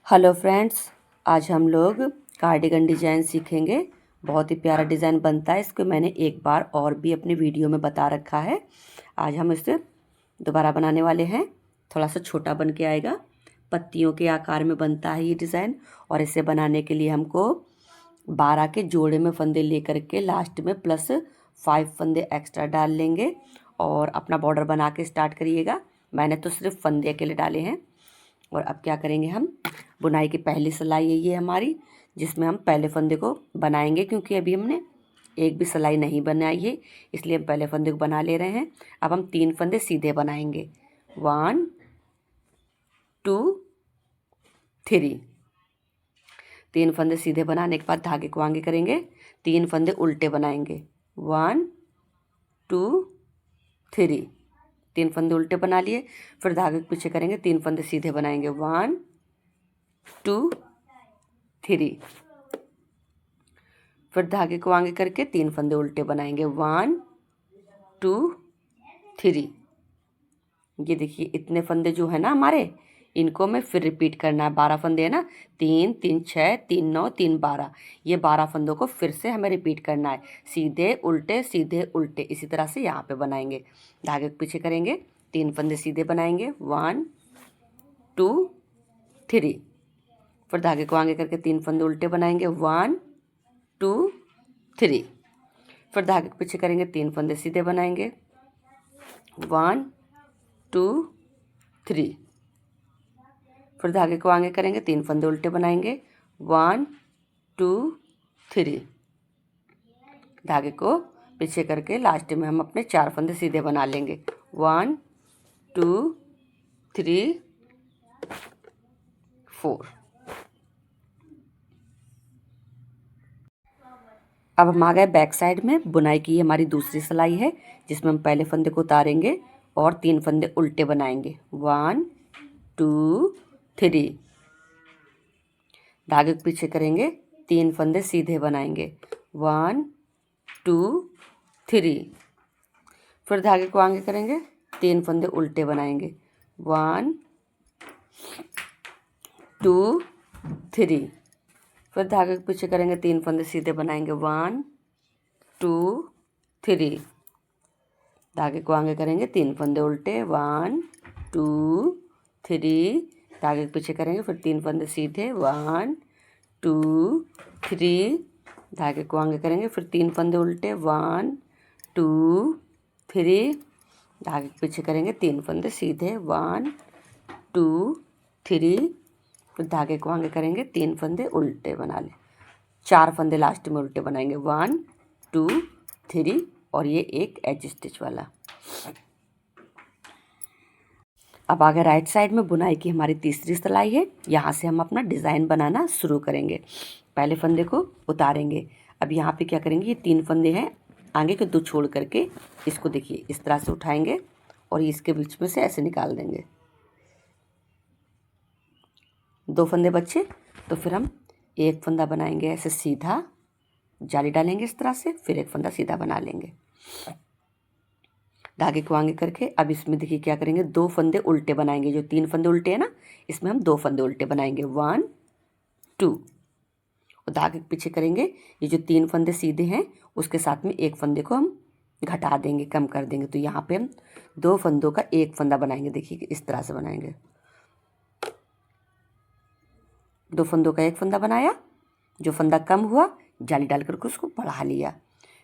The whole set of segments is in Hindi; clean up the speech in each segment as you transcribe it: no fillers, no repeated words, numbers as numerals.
हेलो फ्रेंड्स, आज हम लोग कार्डिगन डिज़ाइन सीखेंगे। बहुत ही प्यारा डिज़ाइन बनता है। इसको मैंने एक बार और भी अपने वीडियो में बता रखा है। आज हम इसे दोबारा बनाने वाले हैं। थोड़ा सा छोटा बन के आएगा, पत्तियों के आकार में बनता है ये डिज़ाइन। और इसे बनाने के लिए हमको 12 के जोड़े में फंदे लेकर के लास्ट में प्लस 5 फंदे एक्स्ट्रा डाल लेंगे और अपना बॉर्डर बना के स्टार्ट करिएगा। मैंने तो सिर्फ फंदे अकेले डाले हैं। और अब क्या करेंगे, हम बुनाई की पहली सिलाई है ये हमारी, जिसमें हम पहले फंदे को बनाएंगे। क्योंकि अभी हमने एक भी सिलाई नहीं बनाई है, इसलिए हम पहले फंदे को बना ले रहे हैं। अब हम 3 फंदे सीधे बनाएंगे। 1 2 3। 3 फंदे सीधे बनाने के बाद धागे को आगे करेंगे, 3 फंदे उल्टे बनाएंगे। 1 2 3। 3 फंदे उल्टे बना लिए, फिर धागे के पीछे करेंगे, 3 फंदे सीधे बनाएंगे। 1 2 3। फिर धागे को आगे करके 3 फंदे उल्टे बनाएंगे। 1 2 3। ये देखिए, इतने फंदे जो है ना हमारे, इनको मैं फिर रिपीट करना है। 12 फंदे है ना, 3 3 6 3 9 3 12। ये 12 फंदों को फिर से हमें रिपीट करना है, सीधे उल्टे। इसी तरह से यहाँ पे बनाएंगे। धागे के पीछे करेंगे, 3 फंदे सीधे बनाएंगे। 1 2 3। फिर धागे को आगे करके 3 फंदे उल्टे बनाएंगे। 1 2 3। फिर धागे के पीछे करेंगे, 3 फंदे सीधे बनाएंगे। 1 2 3। फिर धागे को आगे करेंगे, 3 फंदे उल्टे बनाएंगे। 1 2 3। धागे को पीछे करके लास्ट में हम अपने 4 फंदे सीधे बना लेंगे। 1 2 3 4। अब हम आ गए बैक साइड में। बुनाई की हमारी दूसरी सिलाई है, जिसमें हम पहले फंदे को उतारेंगे और 3 फंदे उल्टे बनाएंगे। 1 2 3। धागे के पीछे करेंगे, 3 फंदे सीधे बनाएंगे। 1 2 3। फिर धागे को आगे करेंगे, 3 फंदे उल्टे बनाएंगे। 1 2 3। फिर धागे के पीछे करेंगे, 3 फंदे सीधे बनाएंगे। 1 2 3। धागे को आगे करेंगे, 3 फंदे उल्टे। 1 2 3। धागे के पीछे करेंगे, फिर 3 फंदे सीधे। 1 2 3। धागे को आगे करेंगे, फिर 3 फंदे उल्टे। 1 2 3। धागे के पीछे करेंगे, 3 फंदे सीधे। 1 2 3। फिर धागे को आगे करेंगे, 3 फंदे उल्टे बना लें। 4 फंदे लास्ट में उल्टे बनाएंगे। 1 2 3। और ये एक एज स्टिच वाला। अब आगे राइट साइड में बुनाई की हमारी तीसरी सिलाई है। यहाँ से हम अपना डिज़ाइन बनाना शुरू करेंगे। पहले फंदे को उतारेंगे। अब यहाँ पे क्या करेंगे, ये 3 फंदे हैं, आगे के 2 छोड़ करके इसको देखिए इस तरह से उठाएंगे और इसके बीच में से ऐसे निकाल देंगे। 2 फंदे बचे, तो फिर हम एक फंदा बनाएंगे ऐसे सीधा, जाली डालेंगे इस तरह से, फिर एक फंदा सीधा बना लेंगे। धागे को आगे करके अब इसमें देखिए क्या करेंगे, 2 फंदे उल्टे बनाएंगे। जो 3 फंदे उल्टे हैं ना, इसमें हम 2 फंदे उल्टे बनाएंगे। 1 2। और धागे के पीछे करेंगे, ये जो 3 फंदे सीधे हैं उसके साथ में एक फंदे को हम घटा देंगे, कम कर देंगे। तो यहाँ पे हम 2 फंदों का एक फंदा बनाएंगे। देखिए इस तरह से बनाएंगे। 2 फंदों का एक फंदा बनाया, जो फंदा कम हुआ जाली डाल करके उसको बढ़ा लिया।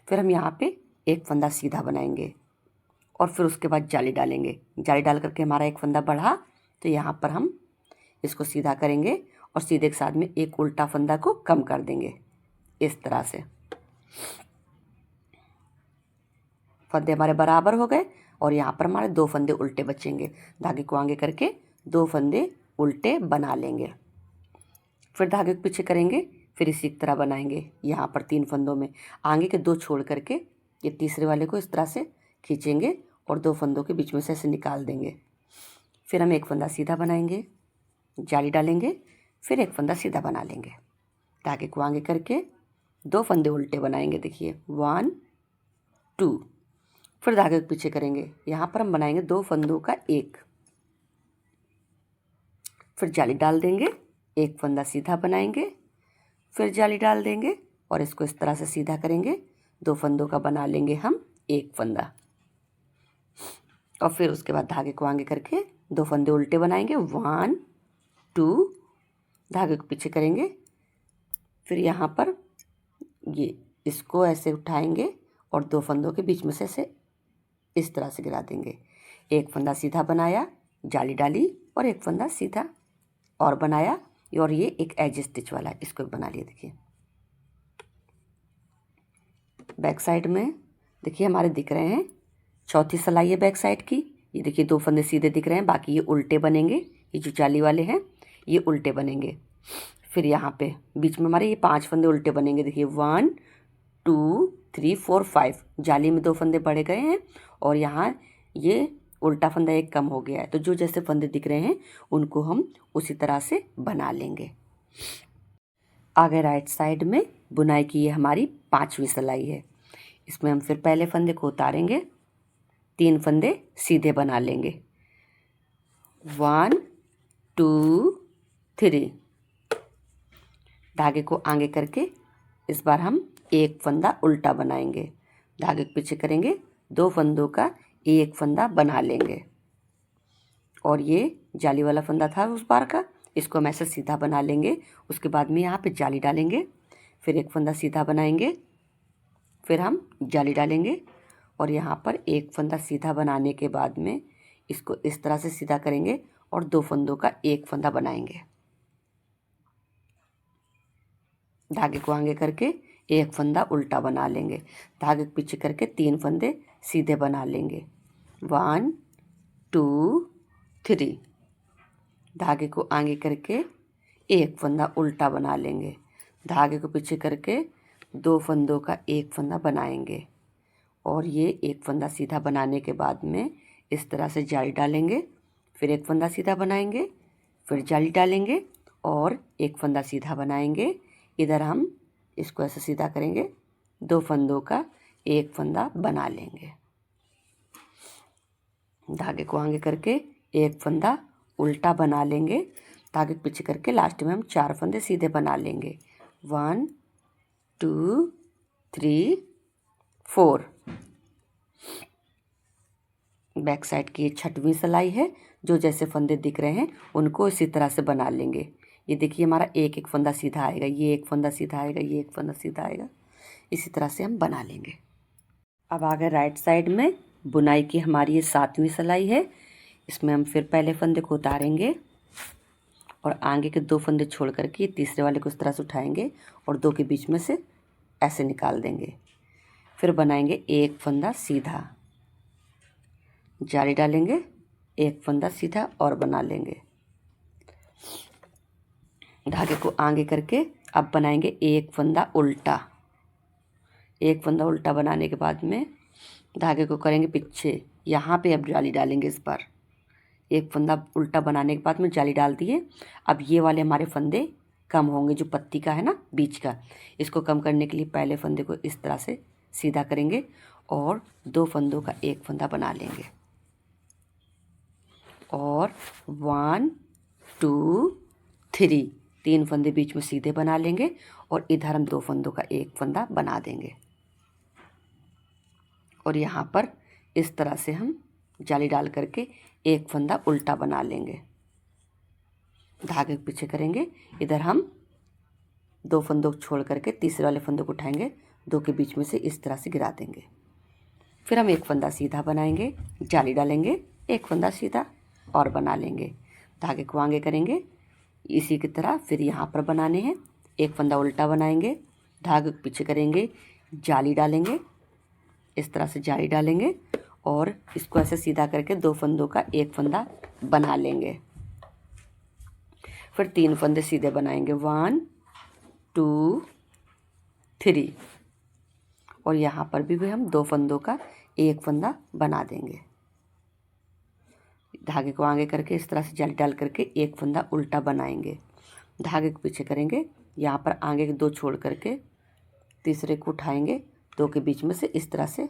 फिर हम यहाँ पे एक फंदा सीधा बनाएंगे और फिर उसके बाद जाली डालेंगे। जाली डाल करके हमारा एक फंदा बढ़ा, तो यहाँ पर हम इसको सीधा करेंगे और सीधे के साथ में एक उल्टा फंदा को कम कर देंगे इस तरह से। फंदे हमारे बराबर हो गए और यहाँ पर हमारे 2 फंदे उल्टे बचेंगे। धागे को आगे करके 2 फंदे उल्टे बना लेंगे। फिर धागे के पीछे करेंगे, फिर इसी तरह बनाएंगे। यहाँ पर 3 फंदों में आगे के 2 छोड़ करके ये तीसरे वाले को इस तरह से खींचेंगे और 2 फंदों के बीच में से ऐसे निकाल देंगे। फिर हम एक फंदा सीधा बनाएंगे, जाली डालेंगे, फिर एक फंदा सीधा बना लेंगे। धागे को आगे करके 2 फंदे उल्टे बनाएंगे। देखिए 1 2। फिर धागे के पीछे करेंगे, यहाँ पर हम बनाएंगे 2 फंदों का एक, फिर जाली डाल देंगे एक फंदा सीधा बनाएंगे, फिर जाली डाल देंगे और इसको इस तरह से सीधा करेंगे। 2 फंदों का बना लेंगे हम एक फंदा और फिर उसके बाद धागे को आगे करके 2 फंदे उल्टे बनाएंगे। 1 2, धागे को पीछे करेंगे, फिर यहाँ पर ये इसको ऐसे उठाएंगे और 2 फंदों के बीच में से ऐसे इस तरह से गिरा देंगे। एक फंदा सीधा बनाया, जाली डाली और एक फंदा सीधा और बनाया और ये एक एज स्टिच वाला है, इसको बना लिया। देखिए बैक साइड में देखिए हमारे दिख रहे हैं, चौथी सिलाई है बैक साइड की। ये देखिए 2 फंदे सीधे दिख रहे हैं, बाकी ये उल्टे बनेंगे। ये जो जाली वाले हैं ये उल्टे बनेंगे। फिर यहाँ पे बीच में हमारे ये 5 फंदे उल्टे बनेंगे। देखिए 1 2 3 4 5, जाली में 2 फंदे बढ़े गए हैं और यहाँ ये उल्टा फंदा एक कम हो गया है। तो जो जैसे फंदे दिख रहे हैं उनको हम उसी तरह से बना लेंगे। आगे राइट साइड में बुनाई की ये हमारी 5वीं सिलाई है। इसमें हम फिर पहले फंदे को उतारेंगे, 3 फंदे सीधे बना लेंगे। 1 2 3, धागे को आगे करके इस बार हम एक फंदा उल्टा बनाएंगे। धागे को पीछे करेंगे, 2 फंदों का एक फंदा बना लेंगे और ये जाली वाला फंदा था उस बार का, इसको हम ऐसे सीधा बना लेंगे। उसके बाद में यहाँ पे जाली डालेंगे, फिर एक फंदा सीधा बनाएंगे, फिर हम जाली डालेंगे और यहाँ पर एक फंदा सीधा बनाने के बाद में इसको इस तरह से सीधा करेंगे और 2 फंदों का एक फंदा बनाएंगे। धागे को आगे करके एक फंदा उल्टा बना लेंगे। धागे को पीछे करके 3 फंदे सीधे बना लेंगे। 1 2 3, धागे को आगे करके एक फंदा उल्टा बना लेंगे। धागे को पीछे करके 2 फंदों का एक फंदा बनाएंगे और ये एक फंदा सीधा बनाने के बाद में इस तरह से जाली डालेंगे, फिर एक फंदा सीधा बनाएंगे, फिर जाली डालेंगे और एक फंदा सीधा बनाएंगे। इधर हम इसको ऐसे सीधा करेंगे, 2 फंदों का एक फंदा बना लेंगे। धागे को आगे करके एक फंदा उल्टा बना लेंगे। धागे को पीछे करके लास्ट में हम 4 फंदे सीधे बना लेंगे। 1 2 3 4। बैक साइड की 6वीं सिलाई है। जो जैसे फंदे दिख रहे हैं उनको इसी तरह से बना लेंगे। ये देखिए हमारा एक एक फंदा सीधा आएगा, ये एक फंदा सीधा आएगा, ये एक फंदा सीधा आएगा, इसी तरह से हम बना लेंगे। अब आगे राइट साइड में बुनाई की हमारी ये 7वीं सिलाई है। इसमें हम फिर पहले फंदे को उतारेंगे और आगे के 2 फंदे छोड़ करके ये तीसरे वाले को इस तरह से उठाएंगे और 2 के बीच में से ऐसे निकाल देंगे। फिर बनाएंगे एक फंदा सीधा, जाली डालेंगे, एक फंदा सीधा और बना लेंगे। धागे को आगे करके अब बनाएंगे एक फंदा उल्टा। एक फंदा उल्टा बनाने के बाद में धागे को करेंगे पीछे, यहाँ पे अब जाली डालेंगे। इस बार एक फंदा उल्टा बनाने के बाद में जाली डाल दिए। अब ये वाले हमारे फंदे कम होंगे, जो पत्ती का है ना बीच का, इसको कम करने के लिए पहले फंदे को इस तरह से सीधा करेंगे और 2 फंदों का एक फंदा बना लेंगे और 1 2 3, 3 फंदे बीच में सीधे बना लेंगे और इधर हम 2 फंदों का एक फंदा बना देंगे और यहाँ पर इस तरह से हम जाली डाल करके एक फंदा उल्टा बना लेंगे। धागे को पीछे करेंगे, इधर हम 2 फंदों को छोड़ करके तीसरे वाले फंदों को उठाएंगे, 2 के बीच में से इस तरह से गिरा देंगे। फिर हम एक फंदा सीधा बनाएंगे, जाली डालेंगे, एक फंदा सीधा और बना लेंगे। धागे को आगे करेंगे इसी की तरह, फिर यहाँ पर बनाने हैं। एक फंदा उल्टा बनाएंगे, धागे को पीछे करेंगे, जाली डालेंगे, इस तरह से जाली डालेंगे और इसको ऐसे सीधा करके 2 फंदों का एक फंदा बना लेंगे। फिर 3 फंदे सीधे बनाएंगे, 1 2 3 और यहाँ पर भी हम 2 फंदों का एक फंदा बना देंगे। धागे को आगे करके इस तरह से जाली डाल करके एक फंदा उल्टा बनाएंगे। धागे को पीछे करेंगे, यहाँ पर आगे के 2 छोड़ करके तीसरे को उठाएंगे, 2 के बीच में से इस तरह से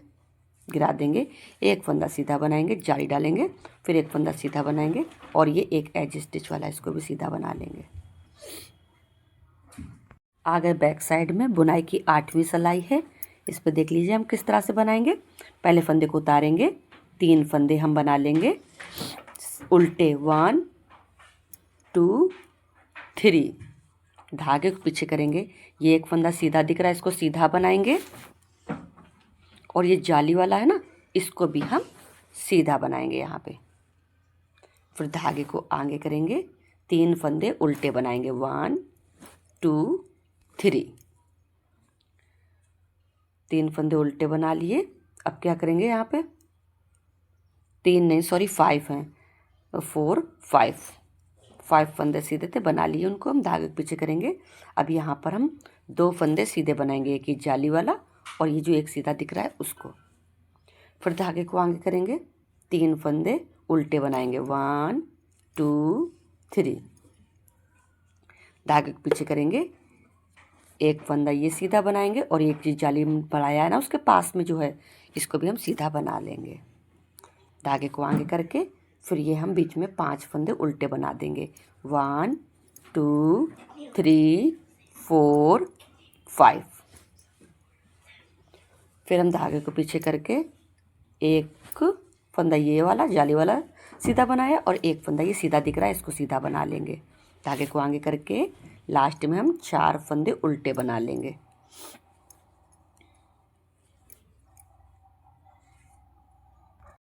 गिरा देंगे। एक फंदा सीधा बनाएंगे, जाली डालेंगे, फिर एक फंदा सीधा बनाएंगे और ये एक एज स्टिच वाला, इसको भी सीधा बना लेंगे। आगे बैक साइड में बुनाई की 8वीं सिलाई है। इस पर देख लीजिए हम किस तरह से बनाएंगे। पहले फंदे को उतारेंगे, 3 फंदे हम बना लेंगे उल्टे, 1 2 3, धागे को पीछे करेंगे। ये एक फंदा सीधा दिख रहा है, इसको सीधा बनाएंगे, और ये जाली वाला है ना, इसको भी हम सीधा बनाएंगे यहाँ पे। फिर धागे को आगे करेंगे, 3 फंदे उल्टे बनाएंगे, 1 2 3, 3 फंदे उल्टे बना लिए। अब क्या करेंगे, यहाँ पे 3 नहीं, सॉरी 5 हैं, 4 5 फंदे सीधे थे, बना लिए उनको हम। धागे के पीछे करेंगे। अब यहाँ पर हम 2 फंदे सीधे बनाएंगे, एक ही जाली वाला और ये जो एक सीधा दिख रहा है उसको। फिर धागे को आगे करेंगे, 3 फंदे उल्टे बनाएंगे, 1 2 3, धागे के पीछे करेंगे, एक फंदा ये सीधा बनाएंगे और एक चीज जाली बढ़ाया है ना उसके पास में जो है, इसको भी हम सीधा बना लेंगे। धागे को आगे करके फिर ये हम बीच में 5 फंदे उल्टे बना देंगे, 1 2 3 4 5। फिर हम धागे को पीछे करके एक फंदा ये वाला जाली वाला सीधा बनाया और एक फंदा ये सीधा दिख रहा है, इसको सीधा बना लेंगे। धागे को आगे करके लास्ट में हम 4 फंदे उल्टे बना लेंगे।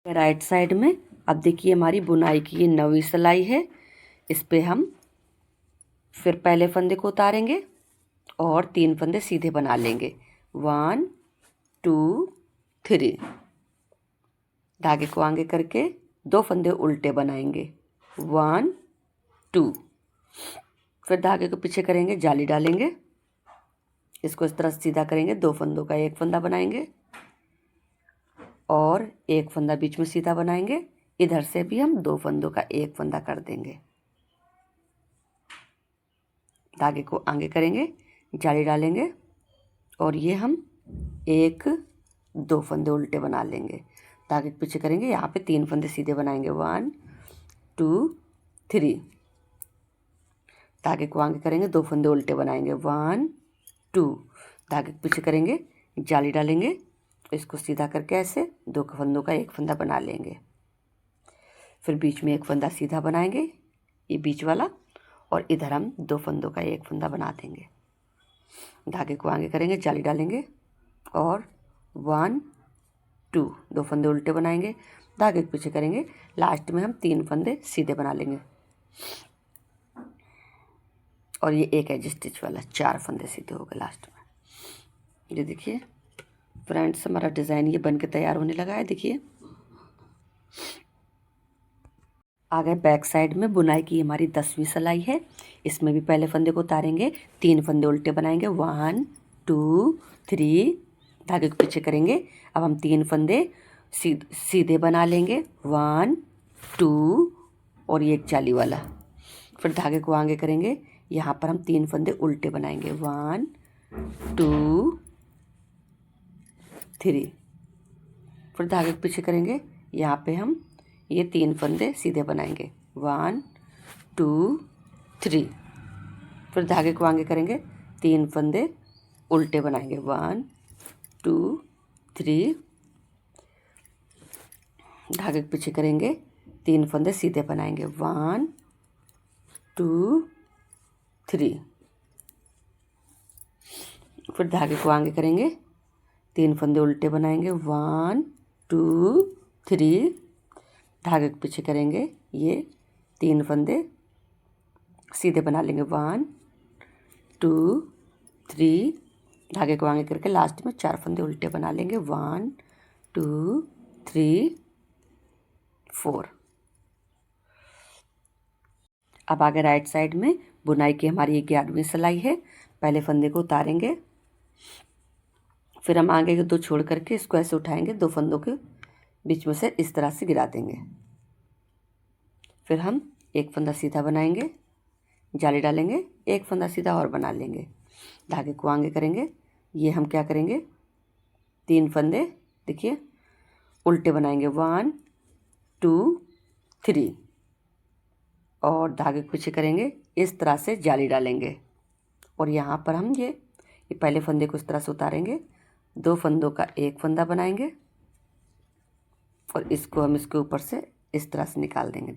राइट साइड में अब देखिए हमारी बुनाई की ये 9वीं सिलाई है। इस पे हम फिर पहले फंदे को उतारेंगे और 3 फंदे सीधे बना लेंगे, 1 2 3, धागे को आगे करके 2 फंदे उल्टे बनाएंगे, 1 2, फिर धागे को पीछे करेंगे, जाली डालेंगे, इसको इस तरह सीधा करेंगे, 2 फंदों का एक फंदा बनाएंगे और एक फंदा बीच में सीधा बनाएंगे। इधर से भी हम 2 फंदों का एक फंदा कर देंगे। धागे को आगे करेंगे, जाली डालेंगे और ये हम 1 2 फंदे उल्टे बना लेंगे। धागे के पीछे करेंगे, यहाँ पे 3 फंदे सीधे बनाएंगे, 1 2 3, धागे को आगे करेंगे, 2 फंदे उल्टे बनाएंगे, 1 2, धागे के पीछे करेंगे, जाली डालेंगे, इसको सीधा करके ऐसे 2 फंदों का एक फंदा बना लेंगे। फिर बीच में एक फंदा सीधा बनाएंगे, ये बीच वाला, और इधर हम 2 फंदों का एक फंदा बना देंगे। धागे को आगे करेंगे, जाली डालेंगे और 1 2, 2 फंदे उल्टे बनाएंगे, धागे के पीछे करेंगे, लास्ट में हम 3 फंदे सीधे बना लेंगे और ये एक एज स्टिच वाला 4 फंदे सीधे हो गए लास्ट में। ये देखिए फ्रेंड्स, हमारा डिज़ाइन ये बन के तैयार होने लगा है। देखिए आगे बैक साइड में बुनाई की हमारी 10वीं सिलाई है। इसमें भी पहले फंदे को उतारेंगे, 3 फंदे उल्टे बनाएंगे, 1 2 3, धागे को पीछे करेंगे। अब हम 3 फंदे सीधे बना लेंगे, 1 2 और ये एक जाली वाला। फिर धागे को आगे करेंगे, यहाँ पर हम 3 फंदे उल्टे बनाएंगे, 1 2 3, फिर धागे के पीछे करेंगे, यहाँ पे हम ये 3 फंदे सीधे बनाएंगे, 1 2 3, फिर धागे को आगे करेंगे, 3 फंदे उल्टे बनाएंगे, 1 2 3, धागे के पीछे करेंगे, 3 फंदे सीधे बनाएंगे, 1 2 3, फिर धागे को आगे करेंगे, 3 फंदे उल्टे बनाएंगे, 1 2 3, धागे के पीछे करेंगे, ये 3 फंदे सीधे बना लेंगे, 1 2 3, धागे को आगे करके लास्ट में 4 फंदे उल्टे बना लेंगे, 1 2 3 4। अब आगे राइट साइड में बुनाई की हमारी 11वीं सिलाई है। पहले फंदे को उतारेंगे, फिर हम आगे के 2 छोड़ करके इसको ऐसे उठाएंगे, 2 फंदों के बीच में से इस तरह से गिरा देंगे। फिर हम एक फंदा सीधा बनाएंगे, जाली डालेंगे, एक फंदा सीधा और बना लेंगे, धागे को आगे करेंगे, ये हम क्या करेंगे, 3 फंदे देखिए उल्टे बनाएंगे, 1 2 3, और धागे को पीछे करेंगे, इस तरह से जाली डालेंगे और यहाँ पर हम ये पहले फंदे को इस तरह से उतारेंगे, 2 फंदों का एक फंदा बनाएंगे और इसको हम इसके ऊपर से इस तरह से निकाल देंगे।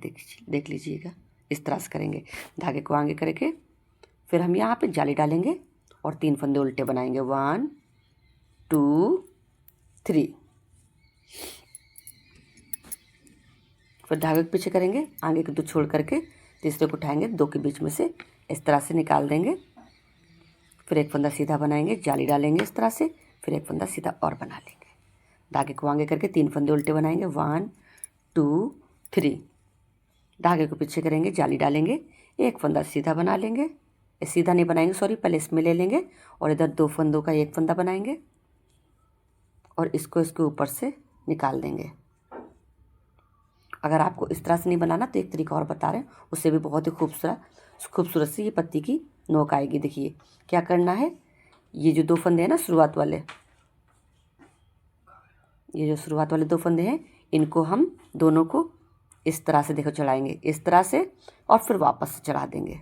देख लीजिएगा, इस तरह से करेंगे। धागे को आगे करके फिर हम यहाँ पे जाली डालेंगे और 3 फंदे उल्टे बनाएंगे, 1 2 3। फिर धागे के पीछे करेंगे, आगे के 2 छोड़ करके तीसरे को उठाएंगे, 2 के बीच में से इस तरह से निकाल देंगे। फिर एक फंदा सीधा बनाएंगे, जाली डालेंगे इस तरह से, फिर एक फंदा सीधा और बना लेंगे। धागे को आगे करके 3 फंदे उल्टे बनाएंगे, 1 2 3। धागे को पीछे करेंगे, जाली डालेंगे, एक फंदा सीधा बना लेंगे, सीधा नहीं बनाएंगे सॉरी, पहले इसमें ले लेंगे और इधर 2 फंदों का एक फंदा बनाएंगे और इसको इसके ऊपर से निकाल देंगे। अगर आपको इस तरह से नहीं बनाना तो एक तरीका और बता रहे हैं, उससे भी बहुत ही खूबसूरत सी ये पत्ती की नोक आएगी। देखिए क्या करना है, ये जो 2 फंदे हैं ना शुरुआत वाले, ये जो शुरुआत वाले 2 फंदे हैं, इनको हम दोनों को इस तरह से देखो चढ़ाएंगे, इस तरह से, और फिर वापस से चढ़ा देंगे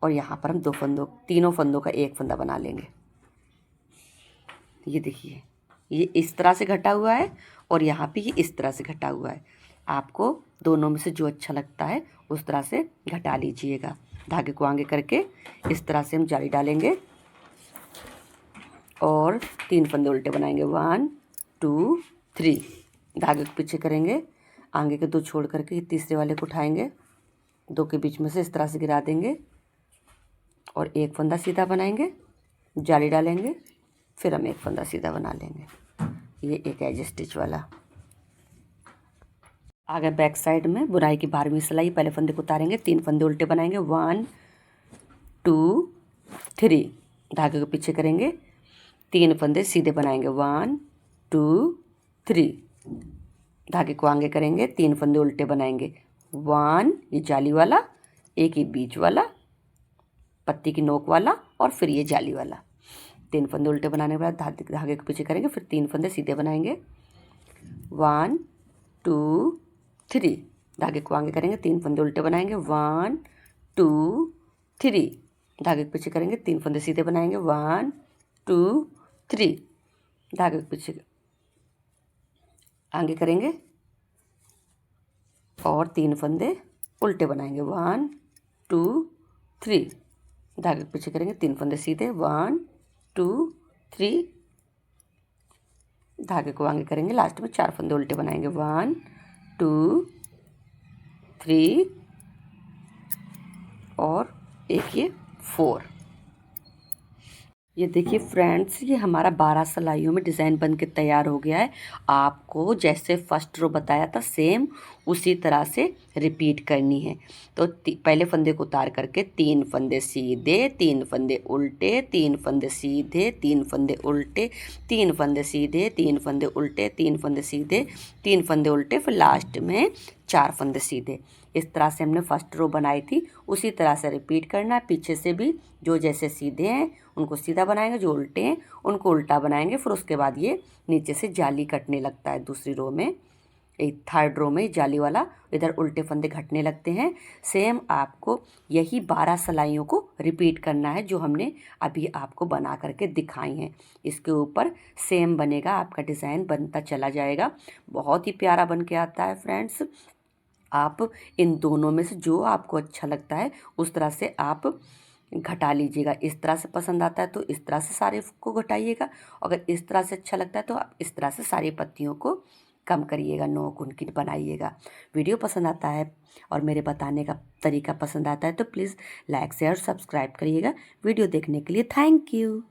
और यहाँ पर हम 2 फंदों, तीनों फंदों का एक फंदा बना लेंगे। ये देखिए, ये इस तरह से घटा हुआ है और यहाँ पे ये इस तरह से घटा हुआ है। आपको दोनों में से जो अच्छा लगता है उस तरह से घटा लीजिएगा। धागे को आगे करके इस तरह से हम जाली डालेंगे और 3 फंदे उल्टे बनाएंगे, 1 2 3। धागे को पीछे करेंगे, आगे के 2 छोड़ करके तीसरे वाले को उठाएंगे, 2 के बीच में से इस तरह से गिरा देंगे और एक फंदा सीधा बनाएंगे, जाली डालेंगे, फिर हम एक फंदा सीधा बना लेंगे। ये एक एज स्टिच वाला। आगे बैक साइड में बुनाई की 12वीं सिलाई, पहले फंदे को उतारेंगे, 3 फंदे उल्टे बनाएंगे, 1 2 3। धागे को पीछे करेंगे, 3 फंदे सीधे बनाएंगे, 1 2 3। धागे को आगे करेंगे, 3 फंदे उल्टे बनाएंगे, 1 ये जाली वाला, एक ये बीच वाला पत्ती की नोक वाला और फिर ये जाली वाला। 3 फंदे उल्टे बनाने के बाद धागे को पीछे करेंगे, फिर 3 फंदे सीधे बनाएंगे, 1 2 3। धागे को आगे करेंगे, 3 फंदे उल्टे बनाएंगे, 1 2 3। धागे के पीछे करेंगे, 3 फंदे सीधे बनाएंगे, 1 2 3। धागे के पीछे आगे करेंगे और 3 फंदे उल्टे बनाएंगे, 1 2 3। धागे के पीछे करेंगे, 3 फंदे सीधे, 1 2 3। धागे को आगे करेंगे, लास्ट में 4 फंदे उल्टे बनाएंगे, 1 2 3 और एक ये 4। ये देखिए फ्रेंड्स, ये हमारा 12 सिलाइयों में डिज़ाइन बन के तैयार हो गया है। आपको जैसे फर्स्ट रो बताया था सेम उसी तरह से रिपीट करनी है। तो पहले फंदे को उतार करके 3 फंदे सीधे, 3 फंदे उल्टे, 3 फंदे सीधे, 3 फंदे उल्टे, 3 फंदे सीधे, 3 फंदे उल्टे, 3 फंदे सीधे, 3 फंदे उल्टे, फिर लास्ट में 4 फंदे सीधे। इस तरह से हमने फर्स्ट रो बनाई थी, उसी तरह से रिपीट करना है। पीछे से भी जो जैसे सीधे हैं उनको सीधा बनाएंगे, जो उल्टे हैं उनको उल्टा बनाएंगे। फिर उसके बाद ये नीचे से जाली कटने लगता है दूसरी रो में, एक थर्ड रो में जाली वाला, इधर उल्टे फंदे घटने लगते हैं। सेम आपको यही 12 सिलाइयों को रिपीट करना है जो हमने अभी आपको बना करके दिखाई हैं। इसके ऊपर सेम बनेगा, आपका डिज़ाइन बनता चला जाएगा, बहुत ही प्यारा बन के आता है फ्रेंड्स। आप इन दोनों में से जो आपको अच्छा लगता है उस तरह से आप घटा लीजिएगा। इस तरह से पसंद आता है तो इस तरह से सारे को घटाइएगा, अगर इस तरह से अच्छा लगता है तो आप इस तरह से सारी पत्तियों को कम करिएगा, नोक उनकी बनाइएगा। वीडियो पसंद आता है और मेरे बताने का तरीका पसंद आता है तो प्लीज़ लाइक शेयर सब्सक्राइब करिएगा। वीडियो देखने के लिए थैंक यू।